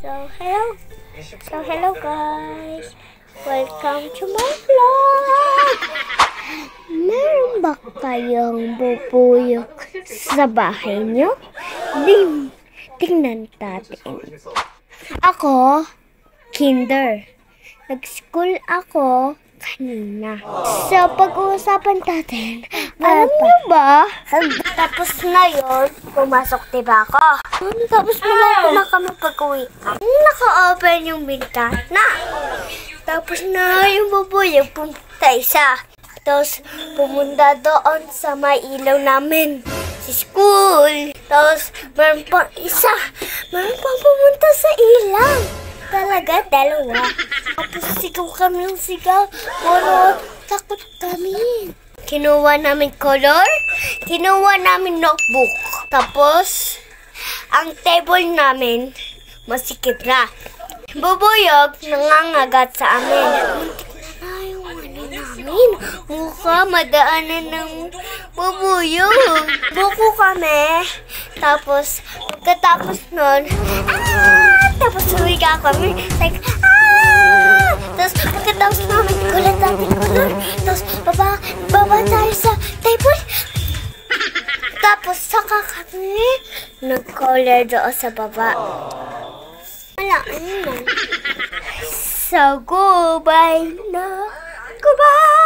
Hello guys. Welcome to my vlog. Meron ba kayong bubuyog sa bahay nyo? Tingnan natin. Ako, kinder. Nag-school ako kanina. So, pag-uusapan natin, alam niyo ba? Tapos na yun, pumasok diba ako? Tapos na kami pag-uwi. Naka-open yung bintana. Tapos na yung bubuyog, pumunta isa. Tapos pumunta doon sa may ilaw namin sa school. Tapos meron pang isa. Meron pang pumunta sa ilaw. Talaga, dalawa. Tapos sigaw kami ng sigaw. Pero takot kami. Kinuha namin color. Kinuha namin notebook. Tapos, ang table namin, masikip na. Bubuyog, nangangagat sa amin. Muntik na yung namin. Mukha madaanan ng bubuyog. Buko kami. Tapos, pagkatapos nun, tapos huwiga kami. Like, Tapos, pagkatapos namin, gulat natin kulor. Tapos, baba tayo sa table. Tapos, saka kami nag-color doon sa baba. Wala, So, goodbye na. Goodbye!